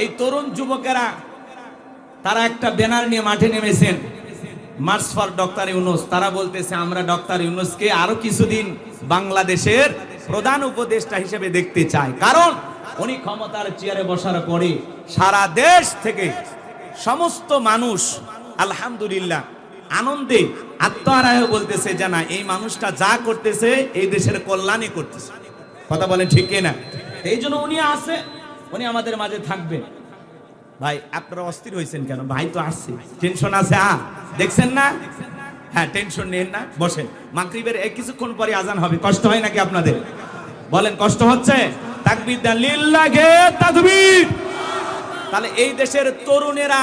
এই তরুণ যুবকেরা তারা একটা ব্যানার নিয়ে মাঠে নেমেছেন, মার্চ ফর ডক্টর ইউনূস। তারা বলতেছে আমরা ডক্টর ইউনূসকে আরো কিছুদিন বাংলাদেশের প্রধান উপদেষ্টা হিসেবে দেখতে চাই, কারণ উনি ক্ষমতার চেয়ারে বসার পরে সারা দেশ থেকে সমস্ত মানুষ আলহামদুলিল্লাহ আনন্দে আত্মহারায় বলতেছে যে না, এই মানুষটা যা করতেছে এই দেশের কল্যাণই করতেছে। কথা বলেন ঠিক কিনা? এই জন্য উনি আছে, উনি আমাদের মাঝে থাকবে। ভাই আপনারা অস্থির হয়েছেন কেন? ভাই তো আসছে, টেনশন আছে। দেখছেন না? হ্যাঁ, টেনশন নেন না, বসেন। মাগরিবের কিছুক্ষণ পরে আজান হবে, কষ্ট হয় নাকি আপনাদের? বলেন কষ্ট হচ্ছে? তাকবীর দেন, লিল্লাহে তাকবীর। তাহলে এই দেশের তরুণেরা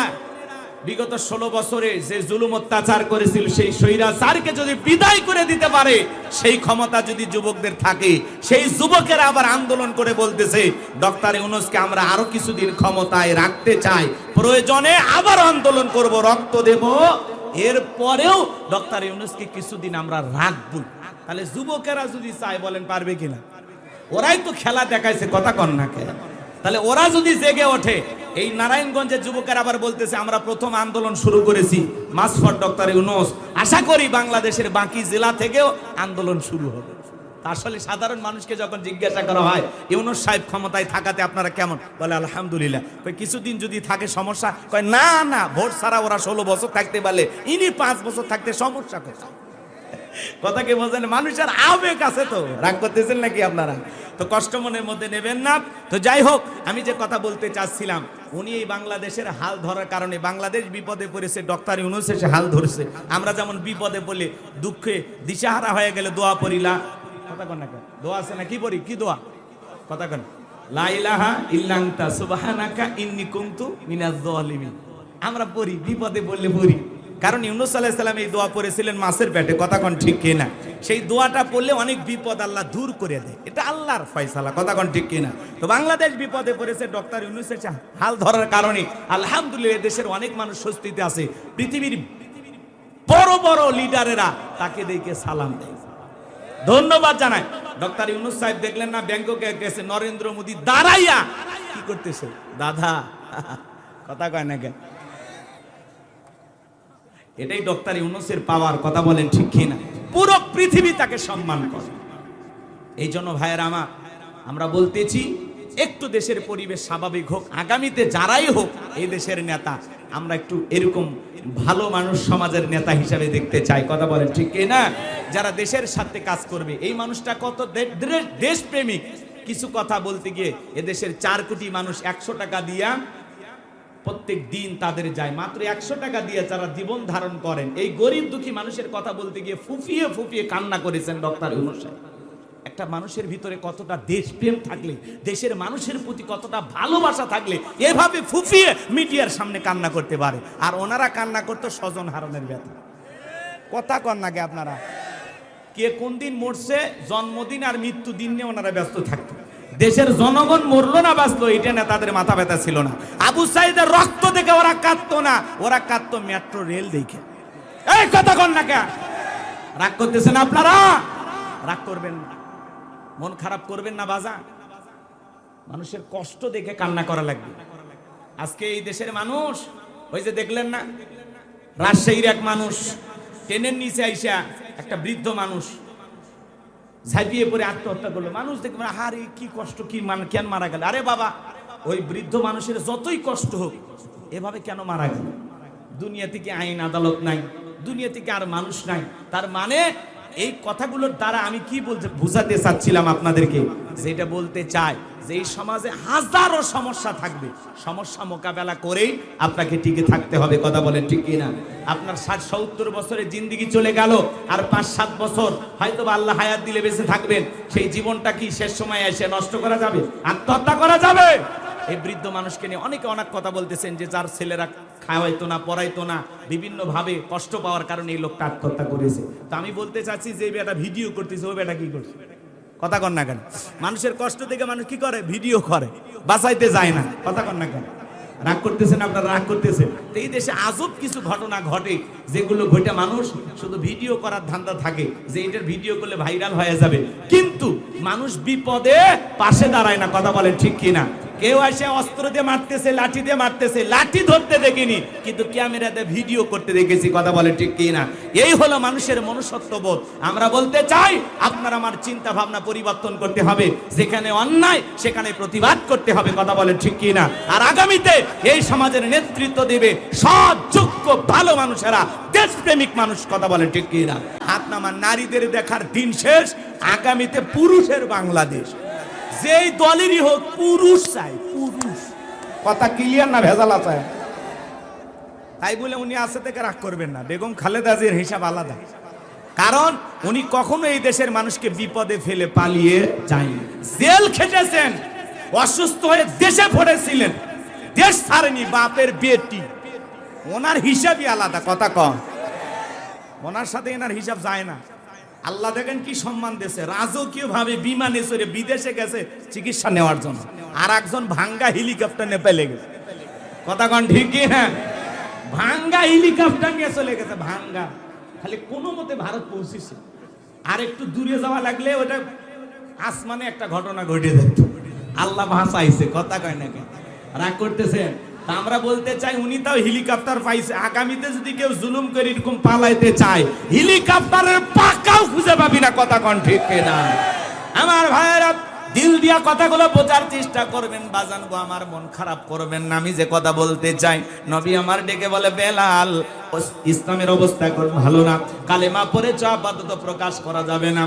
বিগত 16 বছরে যে জুলুম অত্যাচার করেছিল সেই স্বৈরাচারকে যদি বিদায় করে দিতে পারে, সেই ক্ষমতা যদি যুবকদের থাকে, সেই যুবকেরা আবার আন্দোলন করে বলতেছে ডক্টর ইউনূসকে আমরা আরো কিছুদিন ক্ষমতায় রাখতে চাই, প্রয়োজনে আবার আন্দোলন করব, রক্ত দেব, এরপরেও ডক্টর ইউনূসকে কিছুদিন আমরা রাখবো। তাহলে যুবকেরা যদি চায়, বলেন পারবে কিনা? ওরাই তো খেলা দেখাইছে, কথা কন না কে? তাহলে ওরা যদি জেগে ওঠে, এই নারায়ণগঞ্জের যুবকেরা আবার বলতেছে আমরা প্রথম আন্দোলন শুরু করেছি মার্চ ফর ডক্টর ইউনূস, আশা করি বাংলাদেশের বাকি জেলা থেকেও আন্দোলন শুরু হবে। আসলে সাধারণ মানুষকে যখন জিজ্ঞাসা করা হয় ইউনূস সাহেব ক্ষমতায় থাকাতে আপনারা কেমন, বলে আলহামদুলিল্লাহ। কিছুদিন যদি থাকে সমস্যা, কয় না না, ভোট ছাড়া ওরা 16 বছর থাকতে পারলে ইনি 5 বছর থাকতে সমস্যা কোথায়? কথা কি বোঝেন? মানুষের আবেগ আছে, তো রাগ করতেছেন নাকি আপনারা? তো কষ্ট মনের মধ্যে নেবেন না। তো যাই হোক, আমি যে কথা বলতে চাচ্ছিলাম, উনি এই বাংলাদেশের হাল ধরার কারণে বাংলাদেশ বিপদে পড়েছে, ডক্টর ইউনূস এসে হাল ধরছে। আমরা যেমন বিপদে পড়লে দুঃখে দিশাহারা হয়ে গেলে দোয়া পড়িলা, কথা কন না, দোয়া আছে না? কি পড়ি? কি দোয়া? কথা কন, লা ইলাহা ইল্লা আনতা সুবহানাকা ইন্নী কুনতু মিনাজ জালিমিন। আমরা পড়ি, বিপদে পড়লে পড়ি, কারণ ইউনূস আলাইহিস সালাম এই দোয়া পড়েছিলেন মাছের পেটে। কথা কন ঠিক কিনা? সেই দোয়াটা পড়লে অনেক বিপদ আল্লাহ দূর করে দেয়, এটা আল্লাহর ফয়সালা। কথা কন ঠিক কিনা? তো বাংলাদেশ বিপদে পড়েছে ডক্টর ইউনূসের হাল ধরার কারণে আলহামদুলিল্লাহ দেশের অনেক মানুষ স্বস্তিতে আছে। পৃথিবীর বড় বড় লিডারেরা তাকে দেখে সালাম দেয়, ধন্যবাদ জানায়। ডক্টর ইউনূস সাহেব দেখলেন না, ব্যাংককে গেছে, নরেন্দ্র মোদী দাঁড়াইয়া কি করতেছে? দাদা, কথা কয় না কেন? এটাই ডক্টর ইউনূসের পাওয়ার। কথা বলেন ঠিক কিনা? পুরো পৃথিবী তাকে সম্মান করে। এই জন্য ভাইয়েরা আমার, আমরা বলতেছি একটু দেশের পরিবেশ স্বাভাবিক হোক, আগামীতে যারাই হোক এই দেশের নেতা আমরা একটু এরকম ভালো মানুষ সমাজের নেতা হিসাবে দেখতে চাই। কথা বলেন ঠিক কিনা? যারা দেশের সাথে কাজ করবে। এই মানুষটা কত দেশপ্রেমিক, কিছু কথা বলতে গিয়ে এদেশের 4 কোটি মানুষ 100 টাকা দিয়া প্রত্যেক দিন তাদের যায়, মাত্র 100 টাকা দিয়ে যারা জীবন ধারণ করেন, এই গরিব দুঃখী মানুষের কথা বলতে গিয়ে ফুফিয়ে ফুফিয়ে কান্না করেছেন ডক্টর ইউনূস সাহেব। একটা মানুষের ভিতরে কতটা দেশপ্রেম থাকলে, দেশের মানুষের প্রতি কতটা ভালোবাসা থাকলে এভাবে ফুফিয়ে মিডিয়ার সামনে কান্না করতে পারে। আর ওনারা কান্না করতো স্বজন হারানোর ব্যথা। কথা কন নাকি আপনারা? কে কোন দিন মরছে, জন্মদিন আর মৃত্যু দিন নিয়ে ওনারা ব্যস্ত থাকতো। দেশের জনগণ মরলো না বাঁচলো এটা না তাদের মাথা ব্যথা ছিল না। আবু সাইদের রক্ত দেখে ওরা কাঁদতো না, ওরা কাঁদতো মেট্রো রেল দেখে। এই কথা কন না কে? রাগ করতেছেন আপনারা? রাগ করবেন না, মন খারাপ করবেন না বাজান। মানুষের কষ্ট দেখে কান্না করা লাগবে। আজকে এই দেশের মানুষ, ওই যে দেখলেন না রাজশাহীর এক মানুষ ট্রেনের নিচে আইসা একটা বৃদ্ধ মানুষ ঝাঁপিয়ে পড়ে আত্মহত্যা করলো। মানুষ দেখবে আরে কি কষ্ট, কি কেন মারা গেল? আরে বাবা, ওই বৃদ্ধ মানুষের যতই কষ্ট হোক, এভাবে কেন মারা গেল? দুনিয়া থেকে আইন আদালত নাই, দুনিয়া থেকে আর মানুষ নাই। তার মানে এই কথাগুলোর দ্বারা আমি কি বলতে বুঝাতে চাচ্ছিলাম আপনাদেরকে, যেটা বলতে চাই যে এই সমাজে হাজারো সমস্যা থাকবে, সমস্যা মোকাবেলা করেই আপনাকে টিকে থাকতে হবে। কথা বলেন ঠিক কিনা? আপনার 60-70 বছরের জিন্দেগি চলে গেল, আর 5-7 বছর হয়তো আল্লাহ হায়াত দিলে বেঁচে থাকবেন। সেই জীবনটা কি শেষ সময় এসে নষ্ট করা যাবে? আত্মহত্যা করা যাবে? এই বৃদ্ধ মানুষকে নিয়ে অনেকে অনেক কথা বলতেছেন যে যার ছেলেরা খাওয়াইতো না, পড়াইতো না, বিভিন্ন ভাবে কষ্ট পাওয়ার কারণে এই লোকটা আত্মহত্যা করেছে। তো আমি বলতে চাচ্ছি যে বেটা ভিডিও করতেছে, ওই বেটা কি করছে? কথা কন না কেন? মানুষের কষ্ট দেখে মানুষ কি করে? ভিডিও করে, বাঁচাইতে যায় না। কথা কন না কেন? রাগ করতেছেন আপনারা? রাগ করতেছেন? তো এই দেশে আজব কিছু ঘটনা ঘটে, যেগুলো ঘটে মানুষ শুধু ভিডিও করার ধান্দা থাকে যে এটার ভিডিও করলে ভাইরাল হয়ে যাবে, কিন্তু মানুষ বিপদে পাশে দাঁড়ায় না। কথা বলেন ঠিক কিনা? কেউ এসে অস্ত্র দিয়ে মারতেছে, লাঠি দিয়ে মারতেছে, লাঠি ধরতে দেখিনি, কিন্তু ক্যামেরাতে ভিডিও করতে দেখেছি। কথা বলে ঠিক কি না? এই হলো মানুষের মনুষ্যত্ববোধ। আমরা বলতে চাই আপনার আমার চিন্তা ভাবনা পরিবর্তন করতে হবে, যেখানে অন্যায় সেখানে প্রতিবাদ করতে হবে। কথা বলে ঠিক কি না? আর আগামীতে এই সমাজের নেতৃত্ব দেবে সৎ, যোগ্য, ভালো মানুষেরা, দেশপ্রেমিক মানুষ। কথা বলে ঠিক কি না? হাত নামান। নারীদের দেখার দিন শেষ, আগামীতে পুরুষের বাংলাদেশ। যেই দলেরই হোক পুরুষ চাই, পুরুষ। কথা ক্লিয়ার না ভেজাল আছে? তাই বলে উনি আছে থেকে রাগ করবেন না, বেগম খালেদা জিয়ার হিসাব আলাদা। কারণ উনি কখনো এই দেশের মানুষকে বিপদে ফেলে পালিয়ে যায়নি। জেল খেটেছেন, অসুস্থ হয়ে দেশে পড়েছিলেন, দেশ ছাড়েনি, বাপের বেটি। ওনার হিসাবই আলাদা। কথা কম, ওনার সাথে এনার হিসাব যায় না। আল্লাহ দেখেন কি সম্মান দিয়েছে, রাজকীয় ভাবে বিমানে চড়ে বিদেশে গেছে চিকিৎসা নেওয়ার জন্য, আর একজন ভাঙ্গা হেলিকপ্টার নিয়ে পেলে গেছে। কথা কন ঠিক কি না? ভাঙ্গা হেলিকপ্টার নিয়ে চলে গেছে, ভাঙ্গা, খালি কোনো মতে ভারত পৌঁছেছে। আর একটু দূরে যাওয়া লাগলে ওটা আসমানে একটা ঘটনা ঘটে যেত। আল্লাহ ভাষাইছে। কথা কয় নাকি? রাগ করতেছেন? তা আমরা বলতে চাই উনি তাও হেলিকপ্টার পাইছে। আগামীতে যদি কেউ জুলুম করে এরকম পালাইতে চায়, হেলিকপ্টারের পাকাও খুঁজে পাবি না। কথা কন ঠিক না? আমার ভাইয়েরা, দিল দিয়া কথাগুলো বোঝার চেষ্টা করবেন। বাজান গো, আমার মন খারাপ করবেন না। আমি যে কথা বলতে চাই, নবী আমার ডেকে বলে, বেলাল, ইসলামের অবস্থা এখন ভালো না, কালেমা পড়ে আপাতত প্রকাশ করা যাবে না।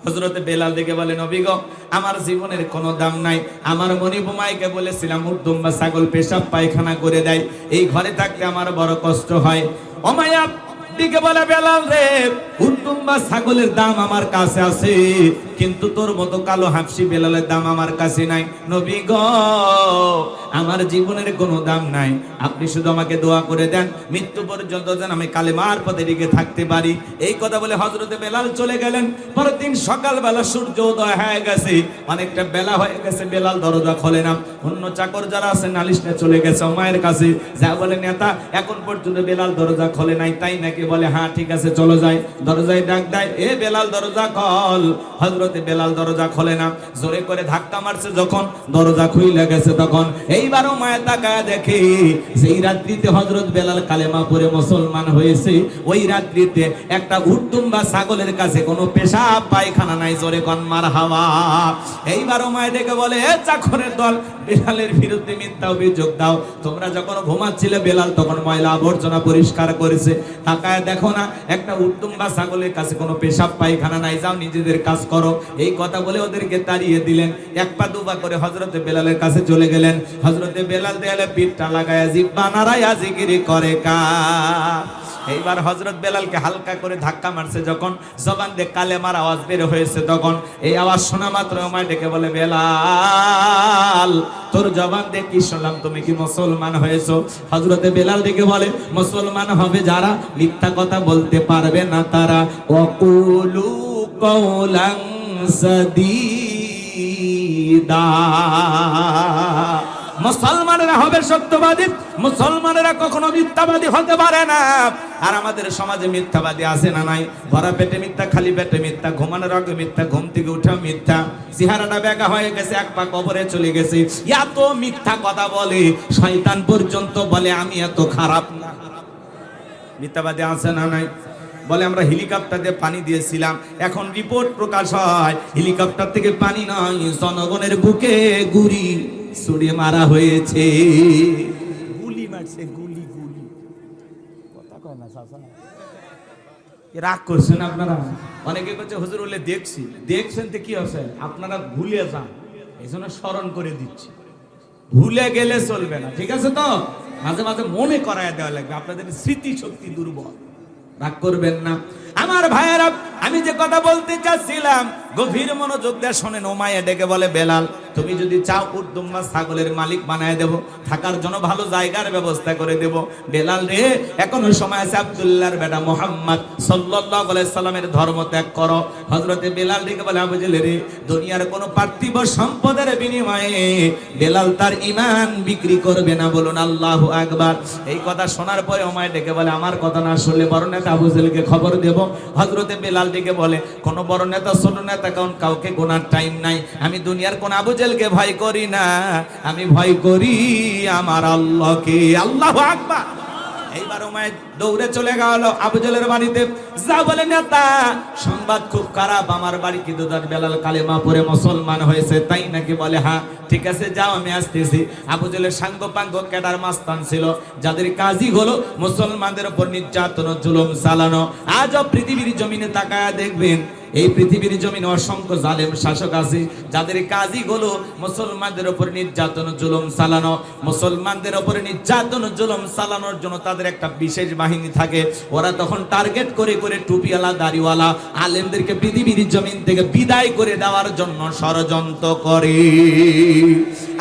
হযরতে বেলাল দেখে বলে, নবী গো, আমার জীবনের কোনো দাম নাই। আমার মনিবুমাইকে বলেছিলাম উর্দুম বা ছাগল পেশাব পায়খানা করে দেয়, এই ঘরে থাকতে আমার বড় কষ্ট হয়। ওমাইয়া দিকে বলে, বেলাল রে, উর্দুম বা ছাগলের দাম আমার কাছে আছে, কিন্তু তোর মতো কালো হাফসি বেলালের দাম আমার কাছে নাই। নবী গো, আমার জীবনের কোনো দাম নাই, আপনি শুধু আমাকে দোয়া করে দেন, মৃত্যু পর্যন্ত যেন আমি কালেমার পথে টিকে থাকতে পারি। এই কথা বলে হযরতে বেলাল চলে গেলেন। পরের দিন সকালবেলা সূর্য উদয় হয়ে গেছে, অনেকটা বেলা হয়ে গেছে, বেলাল দরজা খোলে না। অন্য চাকর যারা আছে নালিশে চলে গেছে মায়ের কাছে, যা বলে, নেতা এখন পর্যন্ত বেলাল দরজা খোলে নাই, তাই নাকি? বলে, হ্যাঁ ঠিক আছে, চলো যাই। দরজায় ডাক দেয়, এ বেলাল দরজা খোল। হযরতে বেলাল দরজা খোলে না, জোরে করে ধাক্কা মারছে, যখন দরজা খুইলা গেছে তখন এইবারও মায়া তাকায় দেখে সেই রাত্রিতে হযরত বেলাল কালেমা পড়ে মুসলমান হয়েছে। ওই রাত্রিতে একটা উর্দুম বা ছাগলের কাছে কোনো পেশাব পায়খানা নাই। জোরে কোন মারহাবা। এইবারও মায়া দেখে বলে, এ চাকরের দল, বেলালের বিরুদ্ধে মিথ্যা অভিযোগ দাও। তোমরা যখন ঘুমাচ্ছিলে বেলাল তখন ময়লা আবর্জনা পরিষ্কার করেছে, তাকায় দেখো না একটা উর্দুম বা ছাগলের কাছে কোনো পেশাব পায়খানা নাই, যাও নিজেদের কাজ করো। এই কথা বলে ওদেরকে তাড়িয়ে দিলেন। এক পা দুপা করে হযরতে বেলালের কাছে চলে গেলেন। হযরতে বেলাল দেয়ালে পিঠটা লাগায়া জিহ্বা নাড়ায়া জিকির করে কার। এইবার হযরত বেলালকে হালকা করে ধাক্কা মারছে, যখন জবান দিয়ে কালেমার আওয়াজ বের হয়েছে, তখন এই আওয়াজ শোনা মাত্র আমায় ডেকে বলে, বেলাল, তোর জবান দিয়ে কি শুনলাম, তুমি কি মুসলমান হয়েছো? হযরতে বেলাল ডেকে বলে, মুসলমান হবে যারা মিথ্যা কথা বলতে পারবে না তারা। ওয়াকুলু কওলান সাদীদা। মুসলমানেরা হবে সত্যবাদী, মুসলমানেরা কখনো মিথ্যাবাদী হতে পারে না। আর আমাদের সমাজে মিথ্যাবাদী আছে না নাই? ভরা পেটে মিথ্যা, খালি পেটে মিথ্যা, ঘুমানোর আগে মিথ্যা, ঘুম থেকে উঠে মিথ্যা, চেহারাটা বেঁকা হয়ে গেছে, এক পা কবরে চলে গেছে, এত মিথ্যা কথা বলে শয়তান পর্যন্ত বলে আমি এত খারাপ না। মিথ্যাবাদী আছে না নাই? বলে আমরা হেলিকপ্টার দিয়ে পানি দিয়েছিলাম, এখন রিপোর্ট প্রকাশ হয় হেলিকপ্টার থেকে পানি নয়, জনগণের বুকে গুলি ছুড়ে মারা হয়েছে। গুলি মারছে, গুলি গুলি। কথা কয় না চাচা? রাগ করছেন আপনারা? অনেকে বলছে হুজুর বলে দেখছি, দেখছেন তো কি আছে, আপনারা ভুলে যান, এই জন্য স্মরণ করে দিচ্ছি। ভুলে গেলে চলবে না, ঠিক আছে তো? মাঝে মাঝে মনে করায় দেওয়া লাগবে, আপনাদের স্মৃতি শক্তি দুর্বল। রাগ করবেন না আমার ভাইয়েরা। আমি যে কথা বলতে চাচ্ছিলাম গভীর মনোযোগ দিয়ে শোনেন। ওমাইয়া ডেকে বলে, বেলাল, তুমি যদি চাও উর্দুম বা ছাগলের মালিক বানায় দেব, থাকার জন্য ভালো জায়গার ব্যবস্থা করে দেব। বেলাল রে, এখনো সময় আছে, আব্দুল্লাহর বেটা মুহাম্মদ সাল্লাল্লাহু আলাইহি সাল্লামের ধর্ম ত্যাগ করো। হযরতে বেলাল ডেকে বলে, আবু জেল রে, দুনিয়ার কোনো পার্থিব সম্পদের বিনিময়ে বেলাল তার ঈমান বিক্রি করবে না। বলুন আল্লাহু আকবার। এই কথা শোনার পরে ওমাইয়া ডেকে বলে, আমার কথা না শুনলে বরং একটা আবু জেলকে খবর দেব। হযরতে বেলাল দিকে বলে, কোন বড় নেতা ছোট নেতা কাউকে গোনার টাইম নাই, আমি দুনিয়ার কোন আবু জেহেলকে ভয় করি না, আমি ভয় করি আমার আল্লাহকে। আল্লাহু আকবার। এইবার উমাইর দৌড়ে চলে গেল আবু জেহেলের বাড়িতে, যা বলে, নেতা সংবাদ খুব খারাপ, আমার বাড়ি কিন্তু তার বেলাল কালেমা পড়ে মুসলমান হয়েছে। তাই নাকি? বলে হ্যাঁ। ঠিক আছে, যাও, আমি আসতেছি। আবু জেহেলের সাঙ্গ পাঙ্গ ক্যাডার মাস্তান ছিল, যাদের কাজই হলো মুসলমানদের উপর নির্যাতন জুলুম চালানো। আজও পৃথিবীর জমিনে তাকায়া দেখবেন, এই পৃথিবীর জমিনে অসংখ্য জালেম শাসক আছে, যাদের কাজই হলো মুসলমানদের উপর নির্যাতন জুলুম চালানো। মুসলমানদের উপর নির্যাতন জুলুম চালানোর জন্য তাদের একটা বিশেষ বাহিনী থাকে। ওরা তখন টার্গেট করে করে টুপিওয়ালা দাড়িওয়ালা আলেমদেরকে পৃথিবীর জমিন থেকে বিদায় করে দেওয়ার জন্য ষড়যন্ত্র করে।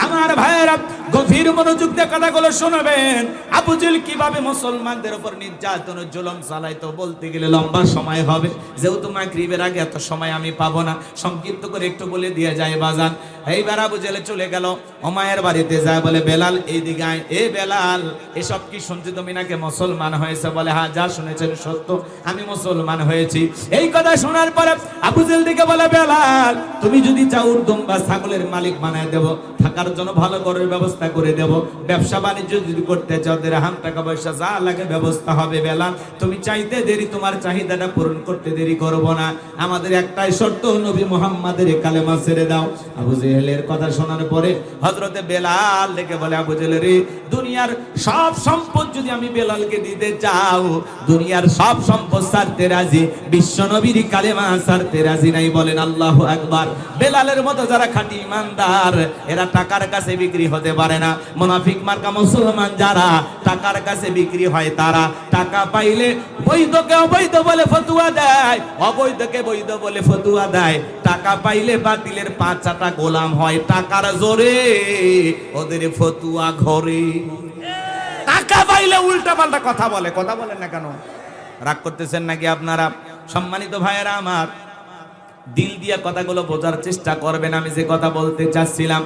আমার ভাইয়েরা, গভীর মনোযোগ দিয়ে কথাগুলো শুনবেন। আবু জেহেল কিভাবে মুসলমানদের উপর নির্যাতন জুলুম চালাইতো বলতে গেলে লম্বা সময় হবে, যেহেতু মাগরিবের আগে এত সময় আমি পাবো না, সংক্ষিপ্ত করে একটু বলে দিয়ে যায় বাজান। এইবার আবু জেহেল চলে গেল উমাইয়ের বাড়িতে, যায় বলে, বেলাল এইদিকে আয়। এ বেলাল, এসব কি শুনছি তুমি নাকি মুসলমান হয়েছে? বলে হ্যাঁ, যা শুনেছেন সত্য, আমি মুসলমান হয়েছি। এই কথা শোনার পরে আবু জেহেল দিকে বলে, বেলাল তুমি যদি চাও উর্দুম বা ছাগলের মালিক বানায় দেব, থাকার জন্য ভালো ঘরের ব্যবস্থা করে দেব, ব্যবসা বাণিজ্য যদি করতে চাও দিরহাম টাকা পয়সা যা লাগে ব্যবস্থা হবে। বেলাল তুমি চাইতে দেরি, তোমার চাহিদাটা পূরণ করতে দেরি করব না, আমাদের একটাই শর্ত, নবী মুহাম্মাদের কালেমা ছেড়ে দাও। আবু জেহেলের কথা শোনার পরে হযরতে বেলাল ডেকে বলে, আবু জেহেল রে, দুনিয়ার সব সম্পদ যদি আমি বেলালকে দিতে চাও, দুনিয়ার সব সম্পদ ছাড়তে রাজি, বিশ্ব নবীর কালেমা ছাড়তে রাজি নাই। বলেন আল্লাহু আকবার। বেলালের মতো যারা খাঁটি ইমানদার, এরা টাকার কাছে বিক্রি হতে পারে না। মুনাফিক মার্কা মুসলমান যারা টাকার কাছে বিক্রি হয়, তারা টাকা পাইলে বৈধকে অবৈধ বলে ফতুয়া দেয়, অবৈধকে বৈধ বলে ফতুয়া দেয়। টাকা পাইলে বাতিলের পাঁচটা গোলাম হয়, টাকার জোরে ওদের ফতুয়া ঘরে। টাকা পাইলে উল্টা পাল্টা কথা বলে। কথা বলেন না কেন? রাগ করতেছেন নাকি আপনারা? সম্মানিত ভাইয়েরা আমার, দিল দিয়া কথাগুলো বোঝার চেষ্টা করবেন আমি যে কথা বলতে চাচ্ছিলাম।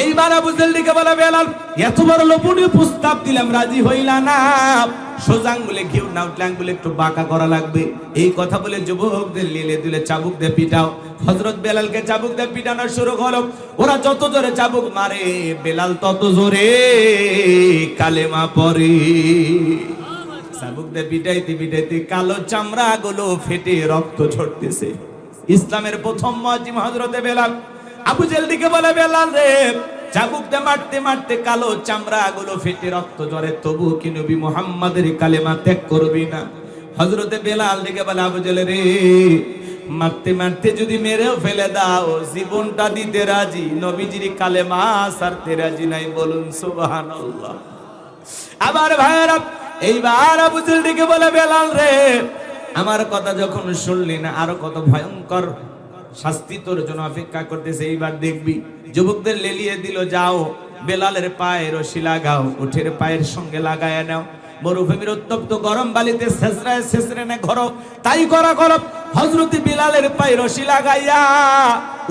এইবার আবু জেহেল দিকে বলে, বেলাল এত বড় লোভনীয় প্রস্তাব দিলাম, রাজি হইলা না, সোজা আঙ্গুলে ঘিউ না উঠলে আঙ্গুলে একটু বাঁকা করা লাগবে। এই কথা বলে যুবকদের লীলে দিলে চাবুক দিয়ে পিটাও। হযরত বেলালকে চাবুক দিয়ে পিটানো শুরু হলো। ওরা যত জোরে চাবুক মারে, বেলাল তত জোরে কালেমা পড়ে। চাবুক দিয়ে পিটাইতে পিটাইতে কালো চামড়া গুলো ফেটে রক্ত ঝরতেছে। ইসলামের প্রথম মুয়াজ্জিন হযরতে বেলাল। আবু জেহেল দিকে বলে, বেলাল রে, চাবুক দিয়ে মারতে মারতে কালো চামড়া গুলো ফেটে রক্ত ঝরে, তবু কি নবী মুহাম্মাদের কালেমা ত্যাগ করবি না? হযরতে বেলাল দিকে বলে, আবু জেহেল রে, মারতে মারতে যদি মেরেও ফেলে দাও, জীবনটা দিতে রাজি, নবীজির কালেমা ছাড়তে রাজি নাই। বলুন সুবহানাল্লাহ। আবার ভাইরা, এইবার আবু জেহেল দিকে বলে, বেলাল রে, আমার কথা যখন শুনলি না, আরো কত ভয়ঙ্কর শাস্তি তোর জন্য অপেক্ষা করতেছে, এইবার দেখবি। যুবকদের লেলিয়ে দিল, যাও বেলালের পায়ে রশি লাগাও, উঠের পায়ের সঙ্গে লাগায় নাও, মরুভূমির উত্তপ্ত গরম বালিতে ছেঁচড়ায় ছেঁচড়ে নে ঘর। তাই করা করো। হযরত বেলালের পায়ে রশি লাগাইয়া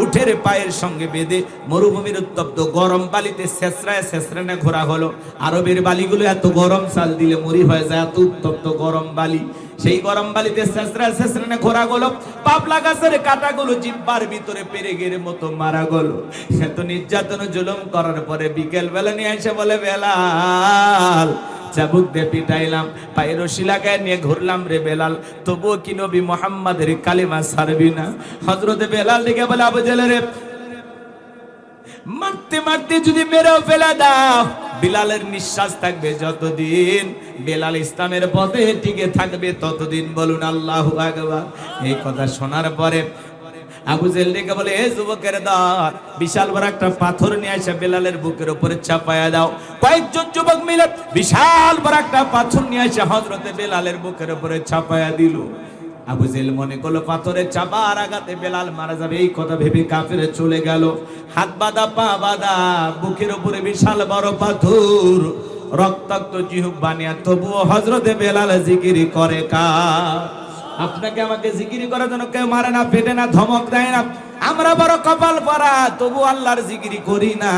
উঠের পায়ের সঙ্গে বেঁধে মরুভূমির উত্তপ্ত গরম বালিতে ছেঁচড়ায় ছেঁচড়ে নে ঘোরা হলো। আরবের বালিগুলো এত গরম, চাল দিলে মরি হয়ে যায়, এত উত্তপ্ত গরম বালি। সেই গরম বালিতে ছেঁচড়ায় ছেঁচড়ে নে ঘোরা গেল। পাবলা গাছের কাঁটাগুলো জিব্বার ভিতরে পেরেকের মতো মারা গেল। এত নির্যাতন জুলুম করার পরে বিকেল বেলা নিয়ে এসে বলে, বেলাল চাবুক দিয়ে পিটাইলাম, পায়ে রশি লাগায় নিয়ে ঘুরলাম রে বেলাল, তবুও কি নবী মুহাম্মাদের কালেমা ছাড়বি না? হযরতে বেলাল দিকে বলে, আবু জেহেল রে, মারতে মারতে যদি মেরেও ফেলে দাও, বেলালের নিঃশ্বাস থাকবে যতদিন, বেলাল ইসলামের পথে টিকে থাকবে ততদিন। বলুন আল্লাহু আকবার। এই কথা শোনার পরে আবু জেহেল ডেকে বলে, এ যুবকের দল, বিশাল বড় একটা পাথর নিয়ে এসে বেলালের বুকের উপরে চাপায়া দাও। কয়েকজন যুবক মিলে বিশাল বড় একটা পাথর নিয়ে এসে হযরতে বেলালের বুকের উপরে চাপায়া দিল। আবু জেহেল মনে করলো পাথরের চাপার আঘাতে বেলাল মারা যাবে, এই কথা ভেবে কাফেরে চলে গেল। হাত বাঁধা, পা বাঁধা, বুকের উপরে বিশাল বড় পাথর, রক্তাক্ত জিহ্বা বানিয়া, তবুও হযরতে বেলাল জিকির করে। কার? আপনাকে আমাকে জিকির করার জন্য কেউ মারে না, পেটে না, ধমক দেয় না। আমরা বড় কপাল পরা, তবু আল্লাহর জিকির করি না।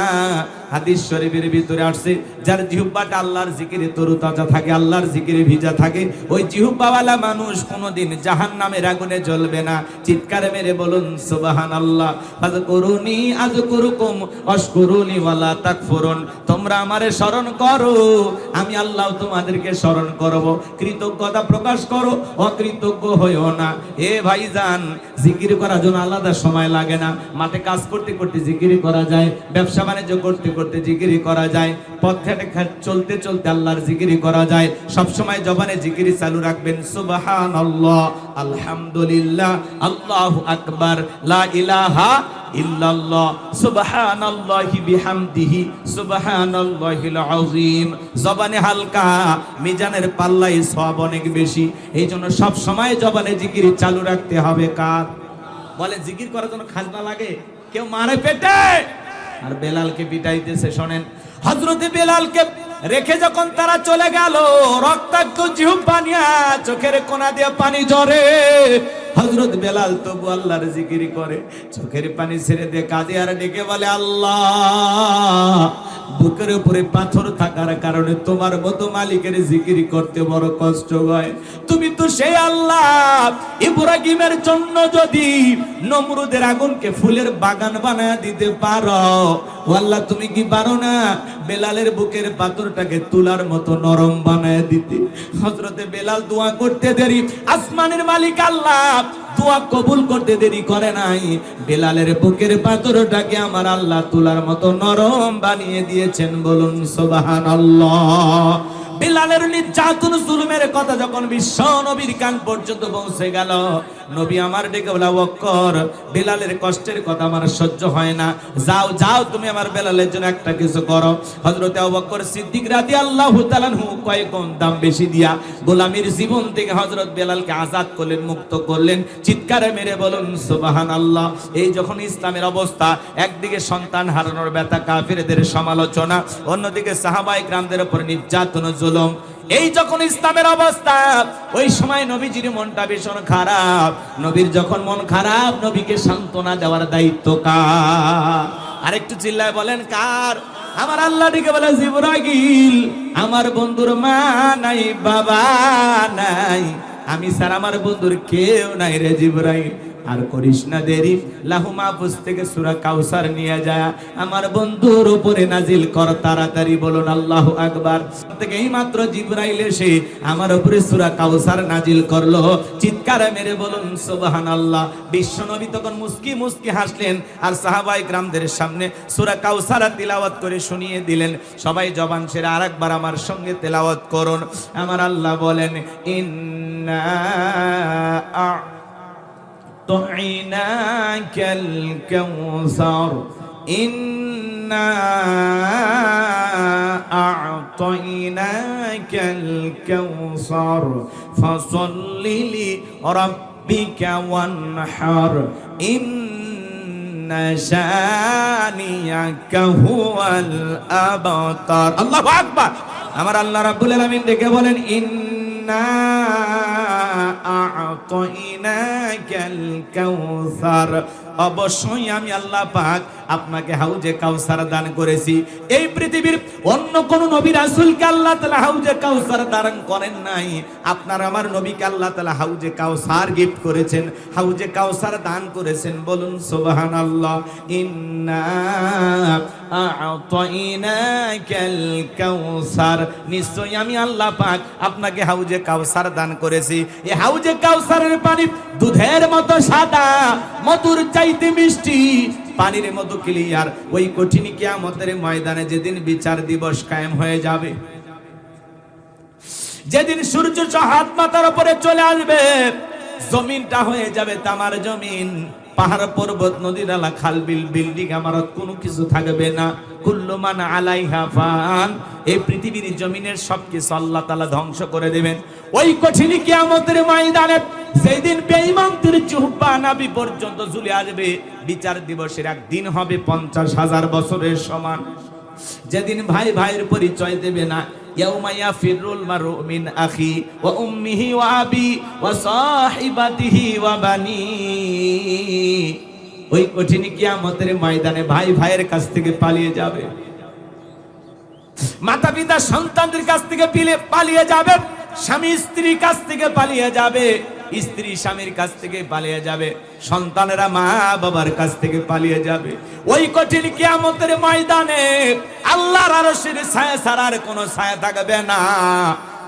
হাদিস শরীফের ভিতরে আসছে, যার জিহ্বাটা আল্লাহর জিকিরে তরুতাজা থাকে, আল্লাহর জিকিরে ভিজা থাকে, ওই জিহ্বাওয়ালা মানুষ কোনোদিন জাহান্নামের আগুনে জ্বলবে না। চিৎকার মেরে বলুন সুবহানাল্লাহ। ফাযকুরুনি আযকুরুকুম ওয়াশকুরুনি ওয়ালা তাকফুরুন। তোমরা আমারে স্মরণ করো, আমি আল্লাহ তোমাদেরকে স্মরণ করব। কৃতজ্ঞতা প্রকাশ করো, অকৃতজ্ঞ হইও না। এ ভাইজান, জিকির করার জন্য আলাদা সময় লাগে না। মাঠে কাজ করতে করতে জিকির করা যায়, ব্যবসা বাণিজ্য করতে করতে জিকির করা যায়, পথ ঘাটে চলতে চলতে আল্লাহর জিকির করা যায়। সব সময় জবানে জিকির চালু রাখবেন। সুবহানাল্লাহ, আলহামদুলিল্লাহ, আল্লাহু আকবার, লা ইলাহা ইল্লাল্লাহ, সুবহানাল্লাহি বিহামদিহি, সুবহানাল্লাহিল আযীম। জবানে হালকা, মিজানের পাল্লায় সওয়াব অনেক বেশি। এই জন্য সব সময় জবানে জিকির চালু রাখতে হবে। কার বলে জিকির করার জন্য খাজনা লাগে? কেউ মারে পেটে, আর বেলালকে পিটাইতেছে। শোনেন, হযরতে বেলালকে রেখে যখন তারা চলে গেল, রক্তাক্ত জিহ্বা নিয়ে চোখের কোনা দিয়ে পানি ঝরে। হযরত বেলাল তবু আল্লাহর জিকির করে, চোখের পানি ছেড়ে দিয়ে কাঁদে আর ডেকে বলে, আল্লাহ, বুকের উপরে পাথর থাকার কারণে তোমার মতো মালিকের জিকির করতে বড় কষ্ট হয়। তুমি তো সেই আল্লাহ, ইব্রাহিমের জন্য যদি নমরুদের আগুনকে ফুলের বাগান বানায় দিতে পারো, ও আল্লাহ, তুমি কি পারো না বেলালের বুকের পাথরটাকে তুলার মতো নরম বানায় দিতে? হযরতে বেলাল দোয়া করতে দেরি, আসমানের মালিক আল্লাহ দোয়া কবুল করতে দেরি করে নাই। বেলালের বুকের পাথরটাকে আমার আল্লাহ তুলার মতো নরম বানিয়ে দিয়েছেন। বলুন সুবহানাল্লাহ। বেলালের নির্যাতন জুলুমের কথা যখন বিশ্ব নবীর কান পর্যন্ত পৌঁছে গেল, নবী আমার ডেকে বলা, বকর, বেলালের কষ্টের কথা আমার সহ্য হয় না, যাও যাও তুমি আমার বেলালের জন্য একটা কিছু করো। হযরতে আবু বকর সিদ্দিক রাদিয়াল্লাহু তাআলা আনহু কয়েক গুণ দাম বেশি দিয়া গোলামীর জীবন থেকে হযরত বেলালকে আজাদ করলেন, মুক্ত করলেন। চিৎকারে মেরে বলুন সুবহানাল্লাহ। এই যখন ইসলামের অবস্থা, একদিকে সন্তান হারানোর ব্যথা, কাফিরদের সমালোচনা, অন্যদিকে সাহাবায়ে কিরামদের উপর নির্যাতন, জুলুম, এই যখন ইসলামের অবস্থা, ওই সময় নবীজির মনটা ভীষণ খারাপ। নবীর যখন মন খারাপ, নবীকে সান্ত্বনা দেওয়ার দায়িত্ব কার? আরেকটু চিল্লায় বলেন কার? আমার আল্লাহ ডেকে বলে, জিবরাইল, আমার বন্ধুর মা নাই, বাবা নাই, আমি স্যার আমার বন্ধুর কেউ নাই রে জিবরাইল। আর করিস না দেরি, লাহু মাহফুজ থেকে সূরা কাউসার নিয়ে যায় আমার বন্ধুর উপরে নাজিল কর তাড়াতাড়ি। বলুন আল্লাহু আকবার। থেকে এই মাত্র জিবরাইল এসে আমার উপরে সূরা কাউসার নাজিল করলো। চিৎকার মেরে বলুন সুবহানাল্লাহ। বিশ্ব নবী তখন মুস্কি মুস্কি হাসলেন, আর সাহাবায়ে কিরামদের সামনে সূরা কাউসার তিলাওয়াত করে শুনিয়ে দিলেন। সবাই জবান ছেড়ে আরেকবার আমার সঙ্গে তেলাওয়াত করুন। আমার আল্লাহ বলেন, ইন্না أعطيناك الكوثر إنا أعطيناك الكوثر فصل لربك وانحر إن شانئك هو الأبتر الله أكبر আমার আল্লাহ রাব্বুল আলামিন ডেকে বলেন, ইন্না আ'তাইনাকাল কাউসার, অবশ্যই আমি আল্লাহ পাক আপনাকে হাউজে কাউসার দান করেছি। এই পৃথিবীর অন্য কোন নবী রাসূলকে আল্লাহ তাআলা হাউজে কাউসার দান করেন নাই। আপনার আমার নবীকে আল্লাহ তাআলা হাউজে কাউসার গিফট করেছেন, হাউজে কাউসার দান করেছেন। বলুন সুবহানাল্লাহ। ইন্না আ'তাইনাকাল কাউসার, নিশ্চয়ই আমি আল্লাহ পাক আপনাকে হাউজে কাউসার দান করেছি। এই হাউজে কাউসারের পানি দুধের মতো সাদা, মধুর চাইতে মিষ্টি, পানির মতো ক্লিয়ার। ওই কঠিন কিয়ামতের ময়দানে যেদিন বিচার দিবস কায়েম হয়ে যাবে, যেদিন সূর্য হাত মাথার উপরে চলে আসবে, জমিনটা হয়ে যাবে তামার জমিন, পাহাড় পর্বত নদী নালা খাল বিল বিল্ডিং ইমারত কোনো কিছু থাকবে না। কুল্লু মান আলাইহা ফান, এই পৃথিবীর জমিনের সবকিছু আল্লাহ তাআলা ধ্বংস করে দেবেন। ওই কঠিন কিয়ামতের ময়দানে যেদিন বেঈমানদের জিহ্বা নাভি পর্যন্ত ঝুলে আসবে, বিচার দিবসের একদিন হবে 50,000 বছরের সমান। যেদিন ভাই ভাইয়ের পরিচয় দেবে না, ইয়াউমা ইয়াফিরুল মারউ মিন আখি ওয়া উম্মিহি ওয়া আবি ওয়া সাহিবাতিহি ওয়া বানি, ওই কঠিন কিয়ামতের ময়দানে ভাই ভাইয়ের কাছ থেকে পালিয়ে যাবে। মাতা পিতা সন্তানদের কাছ থেকে পালিয়ে যাবে, স্বামী স্ত্রীর কাছ থেকে পালিয়ে যাবে, স্ত্রী স্বামীর কাছ থেকে পালিয়ে যাবে, সন্তানেরা মা বাবার কাছ থেকে পালিয়ে যাবে। ওই কঠিন কিয়ামতের ময়দানে আল্লাহর আরশের ছায়া ছাড়ার কোনো ছায়া থাকবে না।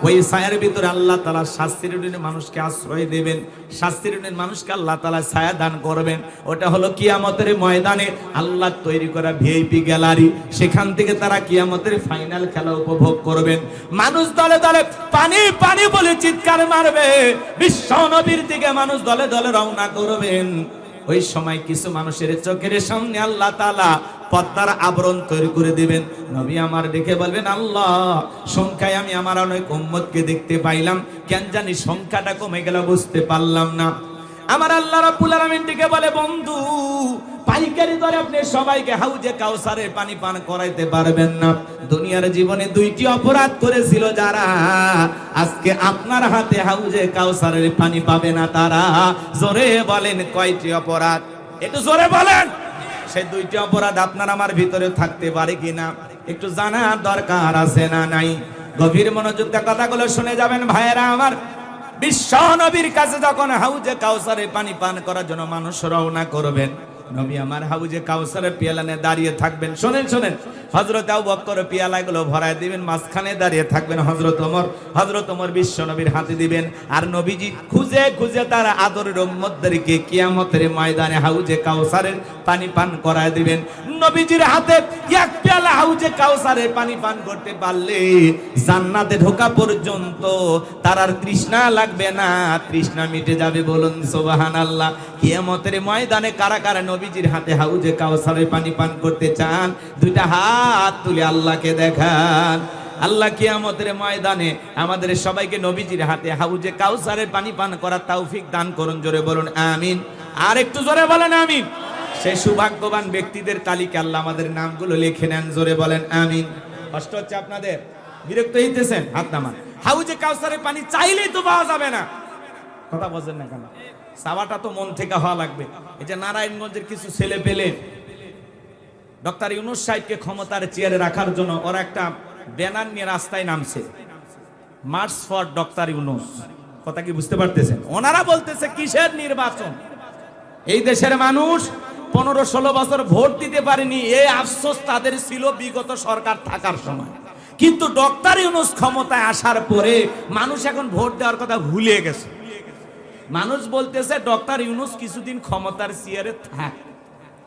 ওই ছায়ার ভিতরে আল্লাহ তাআলা শাস্তির দিনে মানুষকে আশ্রয় দেবেন, শাস্তির দিনে মানুষকে আল্লাহ তাআলা ছায়া দান করবেন। ওটা হলো কিয়ামতের ময়দানে আল্লাহ তৈরি করা ভিআইপি গ্যালারি। সেখান থেকে তারা কিয়ামতের ফাইনাল খেলা উপভোগ করবেন। মানুষ দলে দলে পানি পানি বলে চিৎকার মারবে, বিশ্ব নবীর দিকে মানুষ দলে দলে রওনা করবেন। ওই সময় কিছু মানুষের চোখের সামনে আল্লাহ তাআলা পর্দার আবরণ তৈরি করে দিবেন। নবী আমার দেখে বলবেন, আল্লাহ সংখ্যায় আমি আমার অনেক উম্মতকে দেখতে পাইলাম, কেন জানি সংখ্যাটা কমে গেল, বুঝতে পারলাম না। আমার আল্লাহ রাব্বুল আলামিন দিকে বলে, বন্ধু পাইকারি দরে আপনি সবাইকে হাউজে কাউসারের পানি পান করাইতে পারবেন না। দুনিয়ার জীবনে দুইটি অপরাধ করেছিল যারা, আজকে আপনার হাতে হাউজে কাউসারের পানি পাবে না তারা। জোরে বলেন কয়টি অপরাধ? একটু জোরে বলেন। সেই দুইটি অপরাধ আপনার আমার ভিতরে থাকতে পারে কিনা একটু জানার দরকার আছে না নাই? গভীর মনোযোগ দিয়ে কথাগুলো শুনে যাবেন ভাইয়েরা আমার। বিশ্ব নবীর কাছে যখন হাউজে কাউসারে পানি পান করার জন্য মানুষ রওনা করবেন, নবী আমার হাউজে কাউসারের পিয়ালা নিয়ে দাঁড়িয়ে থাকবেন। শোনেন শোনেন, হযরত আবু বকর পিয়ালাগুলো ভরায় দিবেন, মাঝখানে দাঁড়িয়ে থাকবেন হযরত ওমর বিশ্ব নবীর হাতে দিবেন। আর নবীজি খুঁজে খুঁজে তার আদরের উম্মতদেরকে কিয়ামতের ময়দানে হাউজে কাউসারের পানি পান করায় দিবেন। নবীজির হাতে এক পেয়ালা হাউজে কাউসারের পানি পান করতে পারলে জান্নাতে ঢোকা পর্যন্ত তার আর তৃষ্ণা লাগবে না, তৃষ্ণা মিটে যাবে। বলুন সুবহানাল্লাহ। কিয়ামতের ময়দানে কারা কারা নবীজির হাতে হাউজে কাউসারের পানি পান করতে চান? দুইটা হাত তুলে আল্লাহকে দেখান। আল্লাহ কিয়ামতের ময়দানে আমাদের সবাইকে নবীজির হাতে হাউজে কাউসারের পানি পান করার তৌফিক দান করুন। জোরে বলুন আমিন। আর একটু জোরে বলেন আমিন। সেই সৌভাগ্যবান ব্যক্তিদের তালিকা আল্লাহ আমাদের নামগুলো লিখে নেন। জোরে বলেন আমিন। কষ্ট হচ্ছে আপনাদের? বিরক্ত হইতেছেন? হাত নামান। হাউজে কাউসারের পানি চাইলেই তো পাওয়া যাবে না। কথা বলেন না কেন? সাবাটা তো মন থেকে হওয়া লাগবে। এই যে নারায়ণগঞ্জের কিছু ছেলে পেলে ডক্টর ইউনূস সাহেবকে ক্ষমতার চেয়ারে রাখার জন্য ওরা একটা ব্যানার নিয়ে রাস্তায় নামছে, মার্চ ফর ডক্টর ইউনূস। কথা কি বুঝতে পারতেছেন? ওনারা বলতেছে কিসের নির্বাচন? এই দেশের মানুষ 15-16 বছর ভোট দিতে পারেনি, এই আফসোস তাদের ছিল বিগত সরকার থাকার সময়। কিন্তু ডক্টর ইউনূস ক্ষমতায় আসার পরে মানুষ এখন ভোট দেওয়ার কথা ভুলে গেছে। মানুষ বলতেছে ডক্টর ইউনূস কিছুদিন ক্ষমতার চেয়ারে থাক,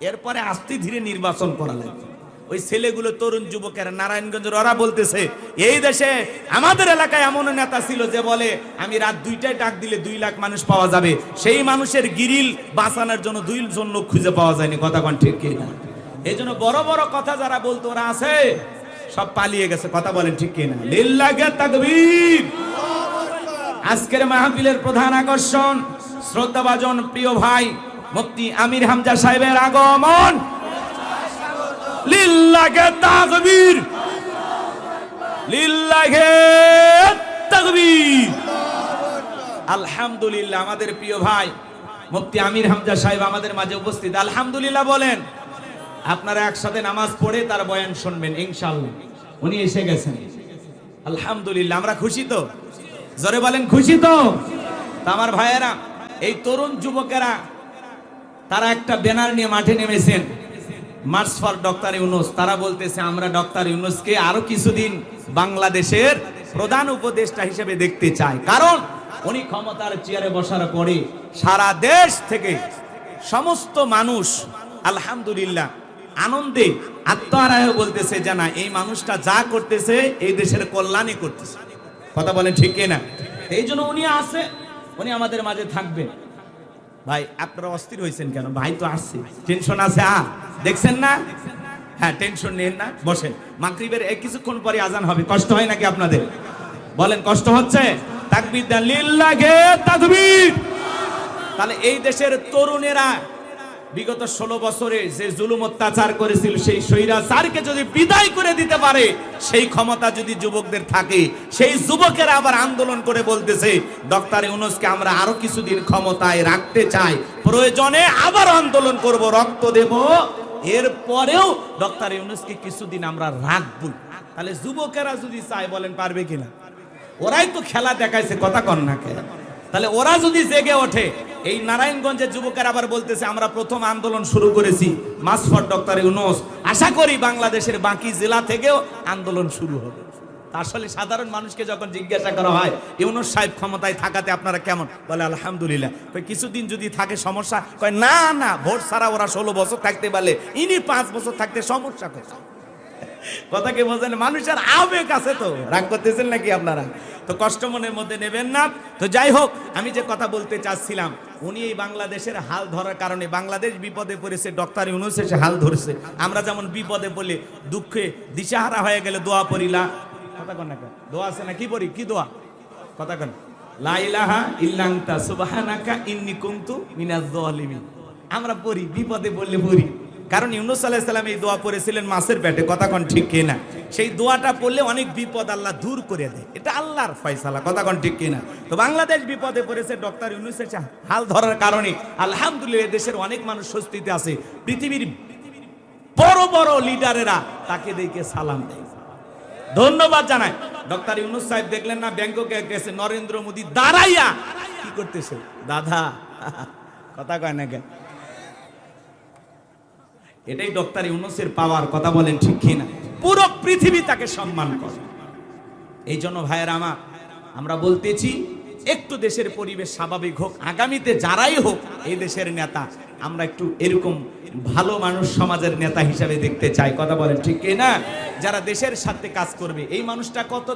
এরপরে আস্তে ধীরে নির্বাচন করা লাগবে। ওই ছেলেগুলো তরুণ যুবকেরা নারায়ণগঞ্জের ওরা বলতেছে এই দেশে আমাদের এলাকায় এমন নেতা ছিল যে বলে আমি রাত 2টায় ডাক দিলে 2 লাখ মানুষ পাওয়া যাবে। সেই মানুষের গিরিল বাঁচানোর জন্য 2 জন লোক খুঁজে পাওয়া যায়নি। কথা কোন ঠিক কিনা? এই জন্য বড় বড় কথা যারা বলতো ওরা আছে সব পালিয়ে গেছে। কথা বলেন ঠিক কিনা? লিল্লাহি তাকবীর। আজকের মাহফিলের প্রধান আকর্ষণ শ্রদ্ধাভাজন প্রিয় ভাই মুফতি আমির হামজা সাহেবের আগমন। লিল্লাহি তাকবীর, লিল্লাহি তাকবীর। আলহামদুলিল্লাহ, আমাদের প্রিয় ভাই মুফতি আমির হামজা সাহেব আমাদের মাঝে উপস্থিত। আলহামদুলিল্লাহ বলেন। আপনারা একসাথে নামাজ পড়ে তার বয়ান শুনবেন ইনশাআল্লাহ। উনি এসে গেছেন। আলহামদুলিল্লাহ, আমরা খুশি তো? জোরে বলেন খুশি তো? আমার ভাইয়েরা, এই তরুণ যুবকেরা তারা একটা ব্যানার নিয়ে মাঠে নেমেছেন, মার্চ ফর ডক্টর ইউনূস। তারা বলতেছে আমরা ডক্টর ইউনূসকে আরো কিছুদিন বাংলাদেশের প্রধান উপদেষ্টা হিসেবে দেখতে চাই। কারণ উনি ক্ষমতার চেয়ারে বসার পরে সারা দেশ থেকে সমস্ত মানুষ আলহামদুলিল্লাহ আনন্দে আত্মহারায় বলতেছে যে না, এই মানুষটা যা করতেছে এই দেশের কল্যাণই করতেছে। কথা বলেন ঠিক কিনা? এই জন্য উনি আছে, উনি আমাদের মাঝে থাকবে। ভাই আপনারা অস্থির হয়েছেন কেন? ভাই তো আসছে, টেনশন আছে। দেখছেন না? হ্যাঁ, টেনশন নেন না, বসেন। মাগরিবের কিছুক্ষণ পরে আজান হবে। কষ্ট হয় নাকি আপনাদের? বলেন কষ্ট হচ্ছে? তাকবীর দেন, লিল্লাহি তাকবীর। তাহলে এই দেশের তরুণেরা বিগত 16 বছরে যে জুলুম অত্যাচার করেছিল সেই স্বৈরাচারকে যদি বিদায় করে দিতে পারে, সেই ক্ষমতা যদি যুবকদের থাকে, সেই যুবকেরা আবার আন্দোলন করে বলতেছে ডক্টর ইউনূসকে আমরা আরো কিছুদিন ক্ষমতায় রাখতে চাই, প্রয়োজনে আবার আন্দোলন করব, রক্ত দেব, এরপরেও ডক্টর ইউনূসকে কিছুদিন আমরা রাখবো। তাহলে যুবকেরা যদি চায় বলেন পারবে কিনা? ওরাই তো খেলা দেখাইছে, কথা কন না কে? তাহলে ওরা যদি জেগে ওঠে, এই নারায়ণগঞ্জের যুবকেরা আবার বলতেছে আমরা প্রথম আন্দোলন শুরু করেছি মার্চ ফর ডক্টর ইউনূস, আশা করি বাংলাদেশের বাকি জেলা থেকেও আন্দোলন শুরু হবে। আসলে সাধারণ মানুষকে যখন জিজ্ঞাসা করা হয় ইউনূস সাহেব ক্ষমতায় থাকাতে আপনারা কেমন, বলে আলহামদুলিল্লাহ। কিছুদিন যদি থাকে সমস্যা, কয় না না, ভোট ছাড়া ওরা 16 বছর থাকতে পারলে ইনি 5 বছর থাকতে সমস্যা কোথায়? কথা কি বোঝেন? মানুষের আবেগ আছে তো, রাগ করতেছেন নাকি আপনারা? তো কষ্ট মনের মধ্যে নেবেন না। তো যাই হোক, আমি যে কথা বলতে চাচ্ছিলাম, উনি এই বাংলাদেশের হাল ধরার কারণে বাংলাদেশ বিপদে পড়েছে, ডক্টর ইউনূস এসে হাল ধরেছে। আমরা যেমন বিপদে পড়লে দুঃখে দিশাহারা হয়ে গেলে দোয়া পড়িলা, কথা কন না, দোয়া আছে না, কি পড়ি, কি দোয়া, কথা কন, লা ইলাহা ইল্লা আনতা সুবহানাকা ইন্নী কুনতু মিনাজ জালিমিন। আমরা পড়ি, বিপদে পড়লে পড়ি, কারণ ইউনূস আলাইহিস সালাম এই দোয়া পড়েছিলেন মাছের পেটে, কথা কন ঠিক কিনা? সেই দোয়াটা পড়লে অনেক বিপদ আল্লাহ দূর করে দেয়, এটা আল্লাহর ফয়সালা, কথা কন ঠিক কিনা? তো বাংলাদেশ বিপদে পড়েছে ডক্টর ইউনূসের হাল ধরার কারণে আলহামদুলিল্লাহ দেশের অনেক মানুষ স্বস্তিতে আছে। পৃথিবীর বড় বড় লিডারেরা তাকে দেখে সালাম দেয়, ধন্যবাদ জানায়। ডক্টর ইউনূস সাহেব দেখলেন না ব্যাংককে গেছে, নরেন্দ্র মোদী দাঁড়াইয়া কি করতেছে, দাদা, কথা কয় না কেন? এটাই ডক্টর ইউনূসের পাওয়ার, কথা বলেন ঠিক কিনা? পুরো পৃথিবী তাকে সম্মান করে। এই জন্য ভাইয়েরা আমার, আমরা বলতেছি একটু দেশের পরিবেশ স্বাভাবিক হোক, আগামীতে যারাই হোক এই দেশের নেতা আমরা একটু এরকম ভালো মানুষ সমাজের নেতা হিসাবে দেখতে চাই, কথা বলেন ঠিক কিনা? যারা দেশের সাথে কাজ করবে। এই মানুষটা কত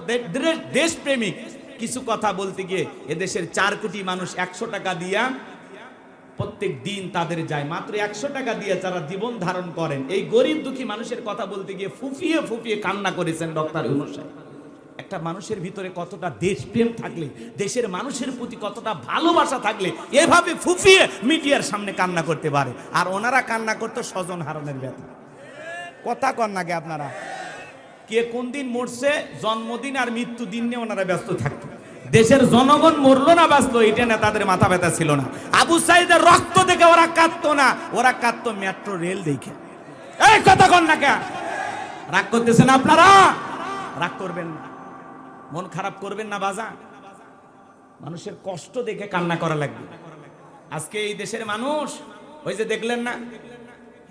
দেশপ্রেমিক, কিছু কথা বলতে গিয়ে এদেশের 4 কোটি মানুষ 100 টাকা দিয়া প্রত্যেক দিন তাদের যায়, মাত্র 100 টাকা দিয়ে যারা জীবন ধারণ করেন, এই গরিব দুঃখী মানুষের কথা বলতে গিয়ে ফুফিয়ে ফুফিয়ে কান্না করেছেন ডক্টর ইউনূস সাহেব। একটা মানুষের ভিতরে কতটা দেশপ্রেম থাকলে, দেশের মানুষের প্রতি কতটা ভালোবাসা থাকলে এভাবে ফুফিয়ে মিডিয়ার সামনে কান্না করতে পারে। আর ওনারা কান্না করতো স্বজন হারানোর ব্যথা, কথা কন নাকি আপনারা? কে কোন দিন মরছে, জন্মদিন আর মৃত্যু দিন নিয়ে ওনারা ব্যস্ত থাকতো। দেশের জনগণ মরলো না বাঁচলো এটা না তাদের মাথা ব্যথা ছিল না। আবু সাইদের রক্ত দেখে ওরা কাঁদতো না, ওরা কাঁদতো মেট্রো রেল দেখে। এই কথা কন না কে? রাগ করতেছেন আপনারা? রাগ করবেন না, মন খারাপ করবেন না বাজান। মানুষের কষ্ট দেখে কান্না করা লাগবে। আজকে এই দেশের মানুষ, ওই যে দেখলেন না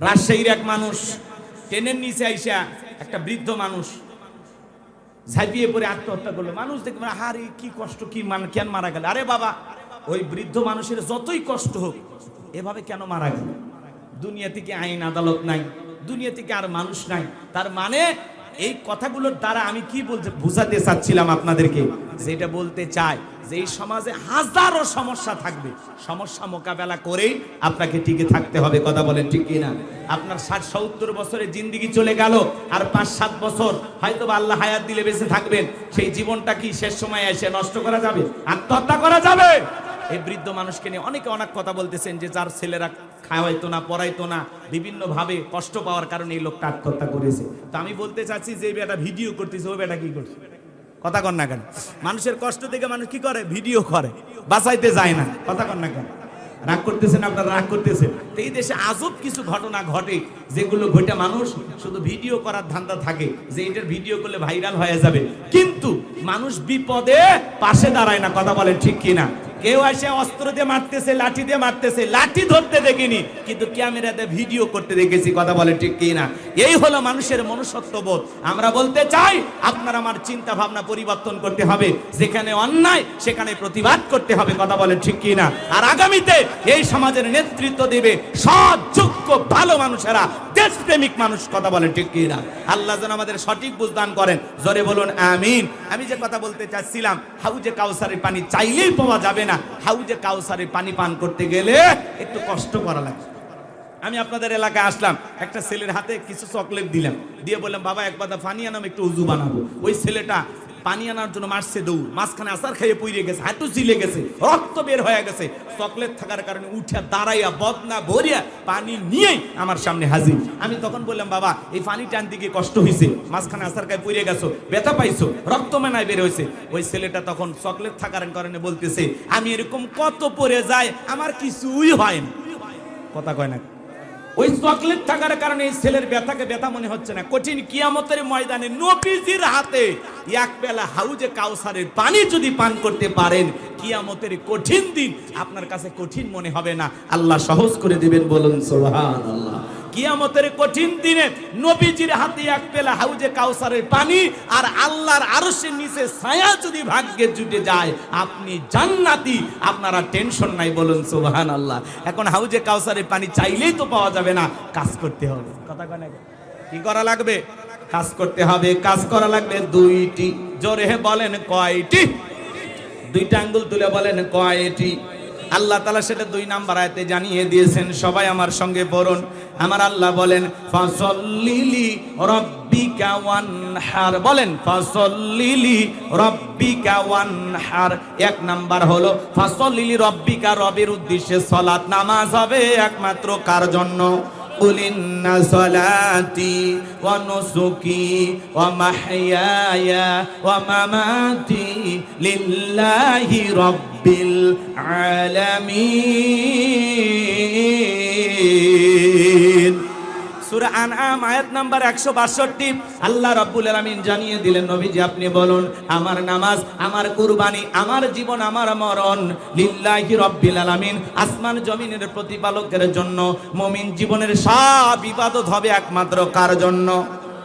রাজশাহীর এক মানুষ ট্রেনের নিচে আইসা একটা বৃদ্ধ মানুষ ঝাঁপিয়ে পড়ে আত্মহত্যা করলো। মানুষ দেখবে আরে কি কষ্ট, কি কেন মারা গেল? আরে বাবা, ওই বৃদ্ধ মানুষের যতই কষ্ট হোক, এভাবে কেন মারা গেল? দুনিয়া থেকে আইন আদালত নাই, দুনিয়া থেকে আর মানুষ নাই। তার মানে এই কথাগুলোর দ্বারা আমি কি বলতে বুঝাতে চাচ্ছিলাম আপনাদেরকে, যেটা বলতে চাই যে এই সমাজে হাজারো সমস্যা থাকবে, সমস্যা মোকাবেলা করেই আপনাকে টিকে থাকতে হবে, কথা বলেন ঠিক কিনা? আপনার 60-70 বছরের জিন্দেগি চলে গেল, আর 5-7 বছর হয়তো আল্লাহ হায়াত দিলে বেঁচে থাকবেন। সেই জীবনটা কি শেষ সময় এসে নষ্ট করা যাবে? আত্মহত্যা করা যাবে? এই বৃদ্ধ মানুষকে নিয়ে অনেকে অনেক কথা বলতেছেন যে যার ছেলেরা খাওয়াইতো না, পড়াইতো না, বিভিন্ন ভাবে কষ্ট পাওয়ার কারণে এই লোকটা আত্মহত্যা করেছে। তো আমি বলতে চাচ্ছি যে বেটা ভিডিও করতেছে, ওই বেটা কি করছে? কথা কন না কেন? মানুষের কষ্ট দেখে মানুষ কি করে? ভিডিও করে, বাঁচাইতে যায় না, কথা কন না কেন? রাগ করতেছেন আপনারা, রাগ করতেছেন। তো এই দেশে আজব কিছু ঘটনা ঘটে, যেগুলো ঘটে মানুষ শুধু ভিডিও করার ধান্দা থাকে যে এটার ভিডিও করলে ভাইরাল হয়ে যাবে, কিন্তু মানুষ বিপদে পাশে দাঁড়ায় না, কথা বলেন ঠিক কিনা? কেউ এসে অস্ত্র দিয়ে মারতেছে, লাঠি দিয়ে মারতেছে, লাঠি ধরতে দেখিনি কিন্তু ক্যামেরাতে ভিডিও করতে দেখেছি, কথা বলেন ঠিক কিনা? এই হলো মানুষের মনুষ্যত্ববোধ। আমরা বলতে চাই আপনার আমার চিন্তা ভাবনা পরিবর্তন করতে হবে, যেখানে অন্যায় সেখানে প্রতিবাদ করতে হবে, কথা বলেন ঠিক কিনা? আর আগামীতে এই সমাজের নেতৃত্ব দেবে সৎ, যোগ্য, ভালো মানুষেরা, দেশপ্রেমিক মানুষ, কথা বলেন ঠিক কিনা? আল্লাহ যেন আমাদের সঠিক বুঝদান করেন, জোরে বলুন আমিন। আমি যে কথা বলতে চাচ্ছিলাম, হাউজে কাউসারের পানি চাইলেই পাওয়া যাবে না, হাউজে কাউসারের পানি পান করতে গেলে একটু কষ্ট করা লাগে। আমি আপনাদের এলাকায় আসলাম, একটা ছেলের হাতে কিছু চকলেট দিলাম, দিয়ে বললাম বাবা এক বাদা পানি আনাম, একটু উজু বানাবো। ওই ছেলেটা পানি আনার জন্য মারছে দৌড়, মাঝখানে আসার খাইয়ে পইরে গেছে, হাঁটু ছিলে গেছে, রক্ত বের হয়ে গেছে। চকলেট থাকার কারণে উঠে দাঁড়াইয়া বদনা ভরিয়া পানি নিয়েই আমার সামনে হাজির। আমি তখন বললাম বাবা এই পানি টানতে গিয়ে কষ্ট হয়েছে, মাঝখানে আসার খাইয়ে পইরে গেছো, ব্যথা পাইছো, রক্ত মেনায় বের হয়েছে। ওই ছেলেটা তখন চকলেট থাকার কারণে বলতেছে আমি এরকম কত পরে যাই, আমার কিছুই হয় না, কথা কয় না। ওই চকলেট থাকার কারণে এই ছেলের ব্যথাকে ব্যথা মনে হচ্ছে না। কঠিন কিয়ামতের ময়দানে নবীজির হাতে এক পেলা হাউজে কাউসারের পানি যদি পান করতে পারেন, কিয়ামতের কঠিন দিন আপনার কাছে কঠিন মনে হবে না, আল্লাহ সহজ করে দিবেন। বলুন সুবহানাল্লাহ। কিয়ামতের কঠিন দিনে নবীজির হাতে এক পেলা হাউজে কাউসারের পানি আর আল্লাহর আরশের নিচে ছায়া যদি ভাগ্যে জুটে যায়, আপনি জান্নাতি, আপনারা টেনশন নাই। বলুন সুবহানাল্লাহ। এখন হাউজে কাউসারের পানি চাইলেই তো পাওয়া যাবে না, কাজ করতে হবে। কথা কয় না? কি করা লাগবে? কাজ করতে হবে। কাজ করা লাগবে দুইটি। জোরে বলেন কয়টি? দুইটা আঙ্গুল তুলে বলেন কয়টি? আল্লাহ তাআলা সেটা 2 নাম্বার আয়াতে জানিয়ে দিয়েছেন। সবাই আমার সঙ্গে পড়ুন। আমার আল্লাহ বলেন ফাসাল্লিলি রাব্বিকা ওয়ানহার। বলেন ফাসাল্লিলি রাব্বিকা ওয়ানহার। 1 নাম্বার হলো ফাসাল্লিলি রাব্বিকা, রবের উদ্দেশ্যে সালাত নামাজ হবে একমাত্র কার জন্য? قل إن صلاتي ونسكي ومحياي ومماتي لله رب العالمين। সূরা আনআম আয়াত নাম্বার 162। আল্লাহ রাব্বুল আলামিন জানিয়ে দিলেন, নবীজি আপনি বলুন, আমার নামাজ, আমার কুরবানি, আমার জীবন, আমার মরণ লিল্লাহি রাব্বিল আলামিন, আসমান জমিনের প্রতিপালকের জন্য। মুমিন জীবনের সব ইবাদত হবে একমাত্র কার জন্য?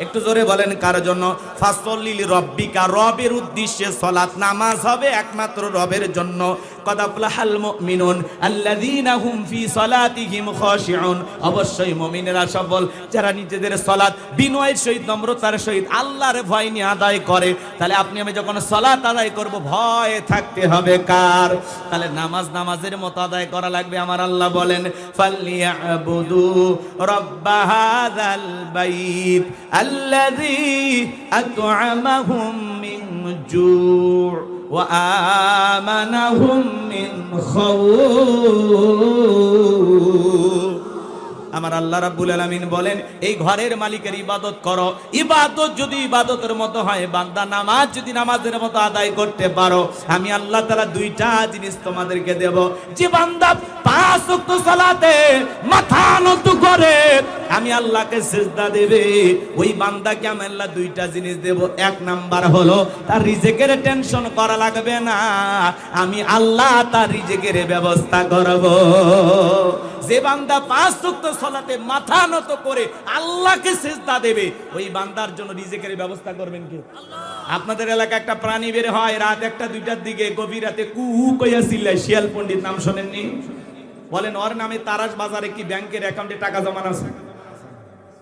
একটু জোরে বলেন কার জন্য? ফাসল্লিলি রব্বিকা, রবের উদ্দেশ্যে সালাত নামাজ হবে একমাত্র রবের জন্য। কদ আফলাহাল মুমিনুন আল্লাযীনা হুম ফি সালাতিহিম খাশিউন। অবশ্যই মুমিনেরা সফল যারা নিজেদের সালাত বিনয়ের সহিত, নম্রতার সহিত আল্লাহর ভয় নিয়ে আদায় করে। তাহলে আপনি আমি যখন সালাত আদায় করব, ভয় থাকতে হবে কার? তাহলে নামাজ নামাজের মতো আদায় করা লাগবে। আমার আল্লাহ বলেন ফালিয়াবুদু রাব্বা হাযাল বাইত আল্লাযী আত'আমাহুম মিন জু' ওয়া আমানাহুম মিন খাউফ। আমার আল্লাহ রাব্বুল আলামিন বলেন, এই ঘরের মালিকের ইবাদত করো। ইবাদত যদি ইবাদতের মতো হয়, বান্দা নামাজ যদি নামাজের মতো আদায় করতে পারো, আমি আল্লাহ তাআলা 2টা জিনিস তোমাদেরকে দেব। যে বান্দা 5 ওয়াক্ত সালাতে মাথা নত করে আমি আল্লাহকে সিজদা দেবে, ওই বান্দাকে আমি আল্লাহ 2টা জিনিস দেব। 1 নাম্বার হলো তার রিজিকের টেনশন করা লাগবে না, আমি আল্লাহ তার রিজিকের ব্যবস্থা করব। যে বান্দা 5 ওয়াক্ত সালাতে মাথা নত করে আল্লাহকে সিজদা দেবে, ওই বান্দার জন্য রিজিকের ব্যবস্থা করবেন কে? আল্লাহ। আপনাদের এলাকায় একটা প্রাণী বের হয় রাত 1টা 2টার দিকে, গভীর রাতে কু কইয়া চিল্লায়, শিয়াল পণ্ডিত নাম শোনেননি? বলেন ওর নামে তারাস বাজারে কি ব্যাংকের অ্যাকাউন্টে টাকা জমা আছে?